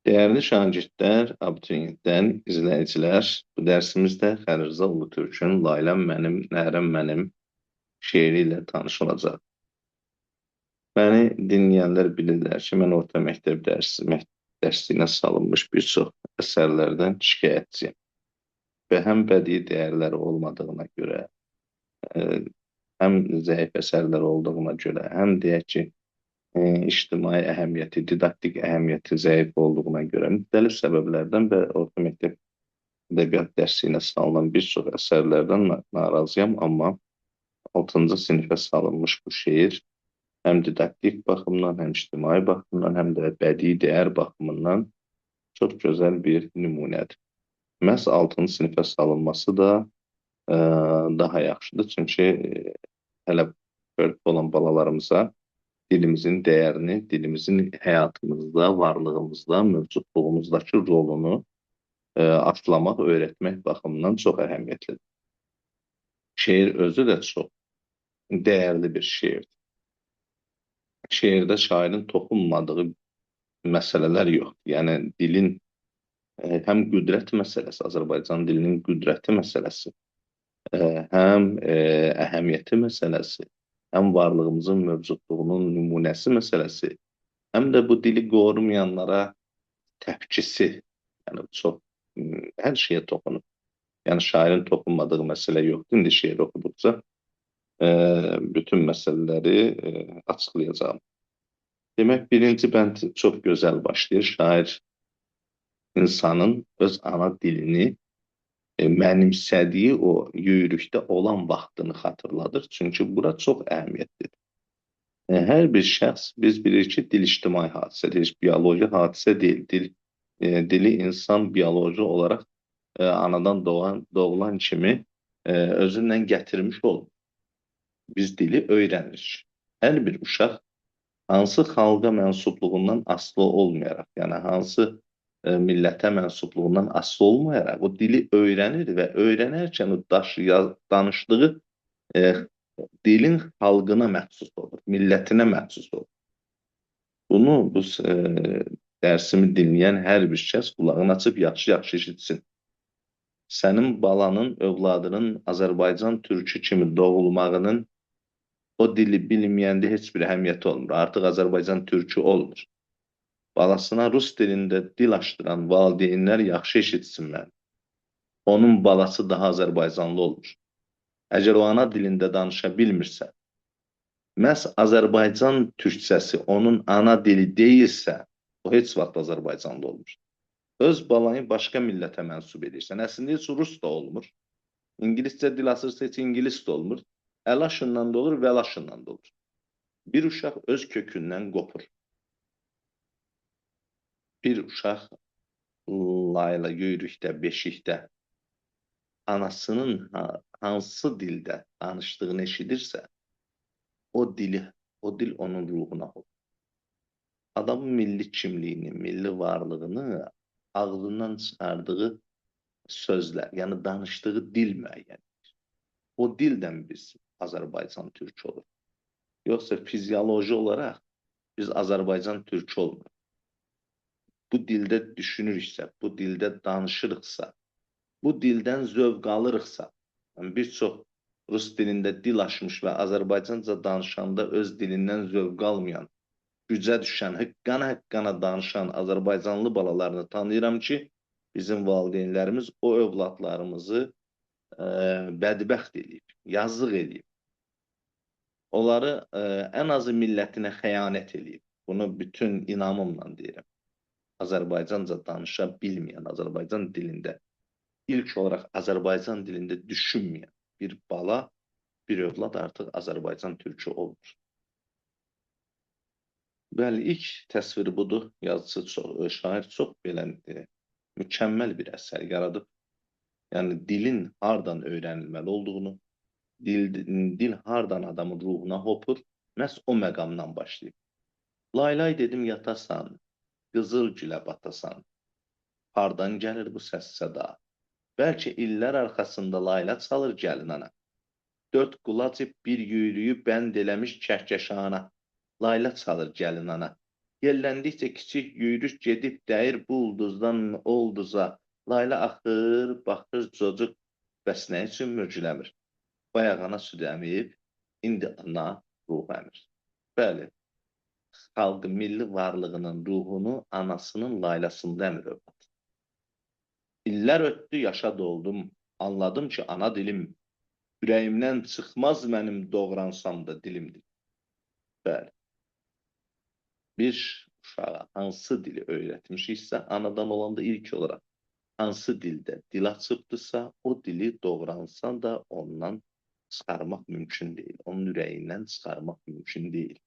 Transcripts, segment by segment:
Değerli şagirdlər, abituriyentlər, izləyicilər, bu dərsimizdə Xəlil Rza Ulutürkün Layləm mənim, Nərəm mənim şeiri ilə tanış olacaq. Məni dinləyənlər bilirlər ki, mən orta məktəb dərsliyinə salınmış bir çox əsərlərdən şikayətçiyim. Və həm bədii dəyərləri olmadığına görə, e, həm zəif əsərlər olduğuna görə, həm deyək ki, ictimai əhəmiyyəti, didaktik əhəmiyyəti zəif olduğuna görə müxtəlif səbəblərdən və orta məktəb ədəbiyyat dərsi ilə salınan bir çox əsərlərdən narazıyam, amma 6-cı sinifə salınmış bu şeir həm didaktik baxımdan, həm ictimai baxımdan, həm də bədii dəyər baxımından çox gözəl bir nümunədir. Məhz 6-cı sinifə salınması da daha yaxşıdır, çünki hələ körpə olan balalarımıza dilimizin dəyərini, dilimizin həyatımızda, varlığımızda, mövcudluğumuzdakı rolunu aşılamaq, öyrətmək baxımından çox əhəmiyyətlidir. Şeir özü də çox dəyərli bir şeirdir. Şeirdə şairin toxunmadığı məsələlər yoxdur. Yəni, dilin həm qüdrət məsələsi, Azərbaycan dilinin qüdrəti məsələsi, həm əhəmiyyəti məsələsi, həm varlığımızın mövcudluğunun nümunəsi məsələsi, həm də bu dili qorumayanlara təpkisi, yəni çox hər şeyə toxunur. Yəni şairin toxunmadığı məsələ yoxdur. İndi şeir oxuduqca bütün məsələləri açıqlayacağam. Demək, birinci bənd çox gözəl başlayır. Şair insanın öz ana dilini mənimsədiyi o yüyrükdə olan vaxtını xatırladır. Çünki bura çox əhəmiyyətlidir. Hər bir şəxs, biz bilirik ki, dil ictimai hadisədir, bioloji hadisə deyil. Dili insan bioloji olaraq anadan doğulan kimi özünlə gətirmiş olur. Biz dili öyrənirik. Hər bir uşaq hansı xalqa mənsubluğundan asılı olmayaraq, yəni hansı millətə mənsubluğundan asılı olmayaraq o dili öyrənir və öyrənərkən o danışdığı dilin xalqına məxsus olur, millətinə məxsus olur. Bunu bu dərsimi dinləyən hər bir şəxs qulağını açıb yaxşı-yaxşı eşitsin. Sənin balanın, övladının Azərbaycan türkü kimi doğulmağının o dili bilməyəndə heç bir əhəmiyyəti olmur. Artıq Azərbaycan türkü olmur. Balasına rus dilində dil açdıran valideynlər yaxşı eşitsinlər. Onun balası daha Azərbaycanlı olur. Əgər o ana dilində danışa bilmirsə, məhz Azərbaycan türkçəsi onun ana dili deyilsə, o heç vaxt Azərbaycanlı olmur. Öz balayı başqa millətə mənsub edirsən. Əslində heç rus da olmur. İngiliscə dil asırsa heç ingilis də olmur. Əlaşından da olur, vəlaşından da olur. Bir uşaq öz kökündən qopur. Bir uşaq layla, yüyrükdə, beşikdə anasının hansı dildə danışdığını eşidirsə, o dil onun ruhuna olur. Adamın milli kimliyini, milli varlığını ağlından çıxardığı sözlər, yəni danışdığı dil müəyyəndir. O dildən biz Azərbaycan türkü olur. Yoxsa fizioloji olaraq biz Azərbaycan türkü olmur. Bu dildə düşünürüksə, bu dildə danışırıqsa, bu dildən zövq alırıqsa, bir çox rus dilində dil aşmış və Azərbaycanca danışanda öz dilindən zövq almayan, gücə düşən, hıqqana danışan Azərbaycanlı balalarını tanıyıram ki, bizim valideynlərimiz o övladlarımızı bədbəxt edib, yazıq edib. Onları ən azı millətinə xəyanət edib. Bunu bütün inamımla deyirəm. Azərbaycanca danışa bilməyən, Azərbaycan dilində, ilk olaraq Azərbaycan dilində düşünməyən bir bala, bir övlad artıq Azərbaycan türkü olmur. Bəli, ilk təsviri budur. Yazıcı şair çox belə mükəmməl bir əsər yaradıb. Yəni, dilin hardan öyrənilməli olduğunu, dil hardan adamın ruhuna hopur, məhz o məqamdan başlayıb. Laylay dedim yatasan, qızıl gülə batasan, hardan gəlir bu səs səda? Bəlkə illər arxasında layla çalır gəlin ana. 4 qulacıb bir yüyrüyü bənd eləmiş kəhkəşana, layla çalır gəlin ana. Yelləndikcə kiçik yürüş gedib dəyir bu ulduzdan o ulduza. Layla axır, baxır cocuq, bəs nə üçün mürgüləmir? Bayaq ana süd əmib, indi ana ruh əmir. Bəli, xalqın milli varlığının ruhunu anasının laylasında əmir övlad. İllər ötdü, yaşa doldum, anladım ki, ana dilim, ürəyimdən çıxmaz mənim doğransam da dilimdir. Bəli, bir uşağa hansı dili öyrətmişiksə, anadan olanda ilk olaraq hansı dildə dil açıbdırsa, o dili doğransan da ondan çıxarmaq mümkün deyil. Onun ürəyindən çıxarmaq mümkün deyil.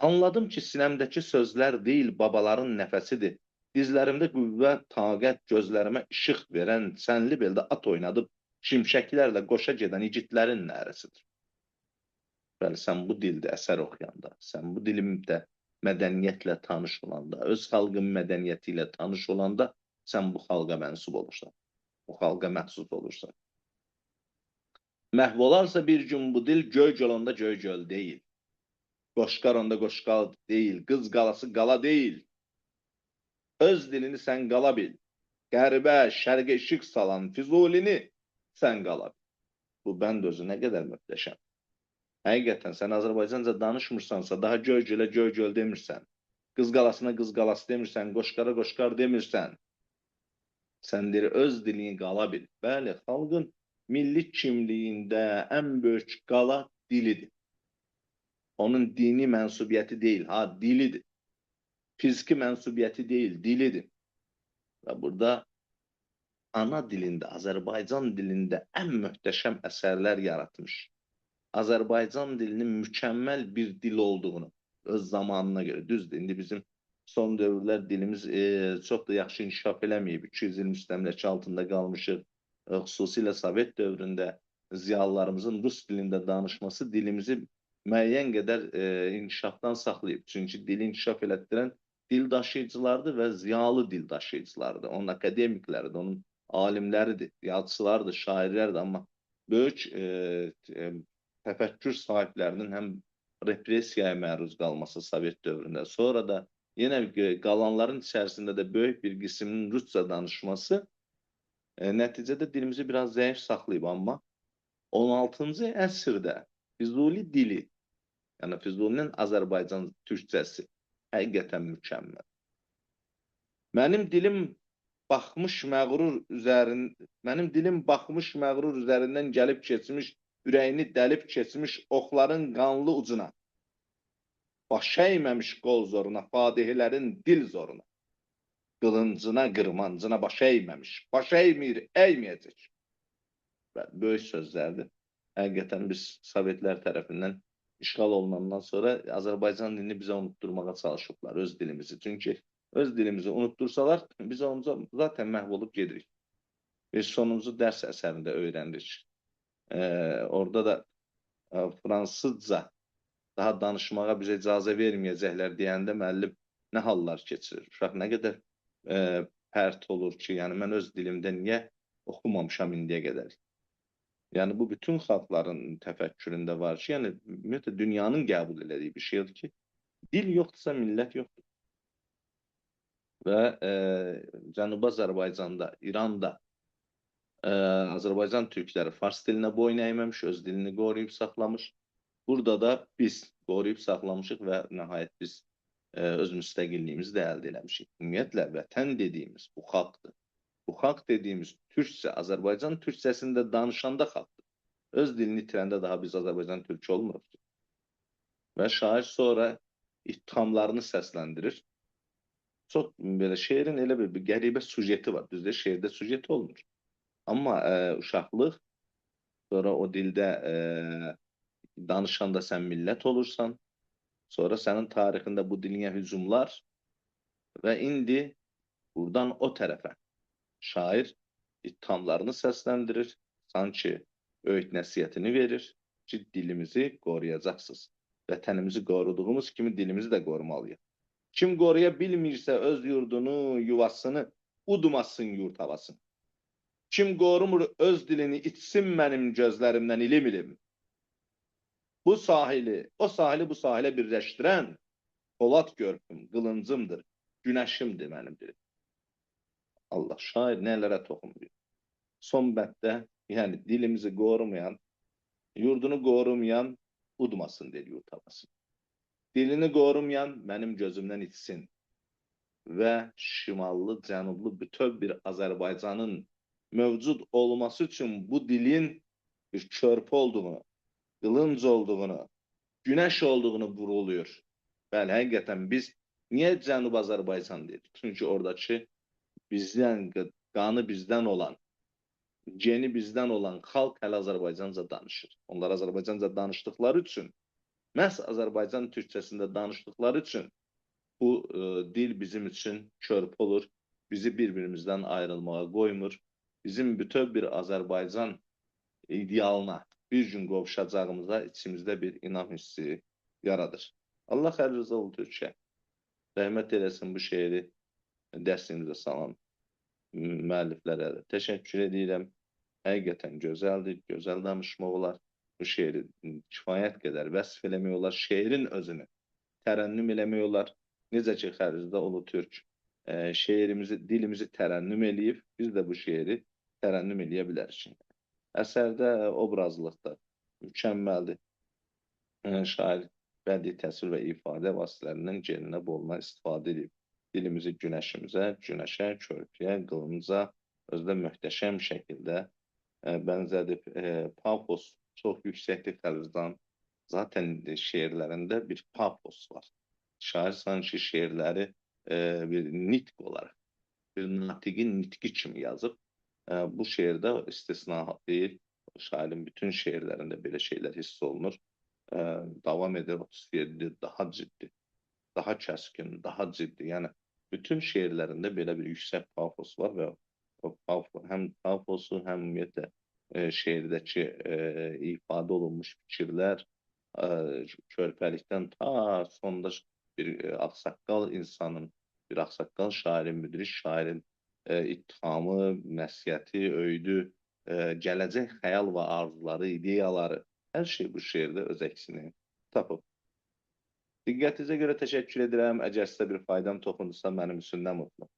Anladım ki, sinəmdəki sözlər deyil, babaların nəfəsidir. Dizlərimdə qüvvə, taqət, gözlərimə işıq verən, sənli beldə at oynadıb, şimşəklərlə qoşa gedən igidlərin nərəsidir. Bəli, sən bu dildə əsər oxuyanda, sən bu dilimdə mədəniyyətlə tanış olanda, öz xalqın mədəniyyəti ilə tanış olanda, sən bu xalqa mənsub olursan, bu xalqa məxsus olursan. Məhv olarsa bir gün bu dil, göy gölündə göy göl deyil. Qoşqar onda qoşqal deyil, qız qalası qala deyil. Öz dilini sən qala bil. Qərbə, şərqə işıq salan Füzulini sən qala bil. Bu bənd özü nə qədər möhtəşəm. Həqiqətən, sən Azərbaycanca danışmırsansa, daha göy gölə göy göl demirsən. Qız qalasına qız qalası demirsən, qoşqara qoşqar demirsən. Sən deyir, öz dilini qala bil. Bəli, xalqın milli kimliyində ən böyük qala dilidir. Onun dini mənsubiyyəti deyil, dilidir. Fiziki mənsubiyyəti deyil, dilidir. Və burada ana dilində, Azərbaycan dilində ən möhtəşəm əsərlər yaratmış. Azərbaycan dilinin mükəmməl bir dil olduğunu öz zamanına görə, düzdür. İndi bizim son dövrlər dilimiz çox da yaxşı inkişaf eləməyib. 200 il müstəmləkə altında qalmışıq. Xüsusilə Sovet dövründə ziyalılarımızın rus dilində danışması dilimizi müəyyən qədər inkişafdan saxlayıb. Çünki dili inkişaf elətdirən dil daşıyıcılardır və ziyalı dil daşıyıcılardır. Onun akademikləridir, onun alimləridir, yazıçılardır, şairlərdir. Amma böyük təfəkkür sahiblərinin həm repressiyaya məruz qalması Sovet dövründə, sonra da yenə qalanların içərisində də böyük bir qisminin rusca danışması nəticədə dilimizi biraz zəif saxlayıb. Amma 16-cı əsrdə Füzuli dili, yəni Füzulinin Azərbaycan türkçəsi həqiqətən mükəmməl. Mənim dilim baxmış məğrur üzərindən gəlib keçmiş, ürəyini dəlib keçmiş oxların qanlı ucuna, baş əyməmiş qol zoruna, fadihlərin dil zoruna, qılıncına, qırmancına baş əyməmiş, baş əymir, əyməyəcək. Böyük sözlərdir. Həqiqətən biz Sovetlər tərəfindən işğal olunandan sonra Azərbaycan dilini bizə unutturmağa çalışıblar, öz dilimizi. Çünki öz dilimizi unuttursalar, biz onca zaten məhv olub gedirik. Biz sonuncu dərs əsərində öyrəndik. Orada da fransızca daha danışmağa bizə icazə verməyəcəklər deyəndə müəllim nə hallar keçirir? Uşaq nə qədər pərt olur ki, yəni mən öz dilimdə niyə oxumamışam indiyə qədər? Yəni bu bütün xalqların təfəkküründə var ki, yəni ümumiyyətlə dünyanın qəbul elədiyi bir şeydir ki, dil yoxdursa millət yoxdur. Və Cənubi Azərbaycanda, İranda Azərbaycan türkləri fars dilinə boyun əyməmiş, öz dilini qoruyub saxlamış. Burada da biz qoruyub saxlamışıq və nəhayət biz öz müstəqilliyimizi də əldə eləmişik. Ümumiyyətlə, vətən dediyimiz bu xalqdır. Bu xalq dediyimiz türkçə, Azərbaycan türkçəsində danışanda xalqdır. Öz dilini itirəndə daha biz Azərbaycan türkçə olmuruq. Və şair sonra ittihamlarını səsləndirir. Çox belə şeirin elə bir qəribə sujeti var. Düzdür, şeirdə sujeti olmur. Amma uşaqlıq, sonra o dildə danışanda sən millət olursan, sonra sənin tarixində bu dilinə hücumlar və indi buradan o tərəfə şair ittihamlarını səsləndirir, sanki öyüd nəsiyyətini verir ki, dilimizi qoruyacaqsınız. Vətənimizi qoruduğumuz kimi dilimizi də qorumalıyıq. Kim qoruya bilmirsə öz yurdunu, yuvasını, udmasın yurt havasını. Kim qorumur öz dilini, içsin mənim gözlərimdən ilim-ilim. Bu sahili, o sahili bu sahilə birləşdirən Polat görküm, qılıncımdır, günəşimdir mənimdir. Allah, şair nələrə toxunmuyor. Son bənddə, yəni dilimizi qorumayan, yurdunu qorumayan udmasın dedi yurtabasın. Dilini qorumayan mənim gözümdən içsin və şimallı, cənublu bütöv bir Azərbaycanın mövcud olması üçün bu dilin bir körpü olduğunu, qılınc olduğunu, günəş olduğunu vuruluyor. Bəli, həqiqətən biz niyə Cənub Azərbaycan dedik? Çünki oradakı bizdən, qanı bizdən olan, geni bizdən olan xalq hələ Azərbaycanca danışır. Onlar Azərbaycanca danışdıkları üçün, məhz Azərbaycan türkçəsində danışdıkları üçün bu dil bizim üçün körpü olur, bizi bir-birimizdən ayrılmağa qoymur, bizim bütöv bir Azərbaycan idealına bir gün qovuşacağımıza içimizdə bir inam hissi yaradır. Allah xeyir rıza ol Türkiyə. Rəhmət eləsin bu şeiri dərslimizə salan müəlliflərə də təşəkkür edirəm. Həqiqətən gözəldir, gözəl danışmaq olar. Bu şeiri kifayət qədər vəsf eləmək olar. Şeirin özünü tərənnüm eləmək olar. Necə ki, xəricdə Ulu Türk şeirimizi, dilimizi tərənnüm eləyib, biz də bu şeiri tərənnüm eləyə bilərik. Əsərdə obrazlıqda mükəmməldir. Şair bədii təsvir və ifadə vasitələrindən geninə boluna istifadə edib. Dilimizi günəşimizə, günəşə, körpüyə, qılınca özdə möhtəşəm şəkildə bənzədib. Pafos çox yüksəkdir xəricdən. Zaten şeirlərində bir pafos var. Şair sanki şeirləri bir nitq olaraq, bir natiqin nitqi kimi yazıb. Bu şeirdə istisna deyil. Şairin bütün şeirlərində belə şeylər hiss olunur. Davam edir 37, daha ciddi, daha kəskin, daha ciddi. Yəni bütün şeirlərində belə bir yüksək pafos var və həm pafosu, həm ümumiyyətlə şeirdəki ifadə olunmuş fikirlər, körpəlikdən ta sonda bir ağsaqqal insanın, bir ağsaqqal şairin, müdrik şairin ittihamı, nəsihəti, öyüdü, gələcək xəyal və arzuları, ideyaları, hər şey bu şeirdə öz əksini tapıb. Diqqətinizə görə təşəkkür edirəm. Əgər sizə bir faydam toxunduysa, mənim üçün nə mutlu.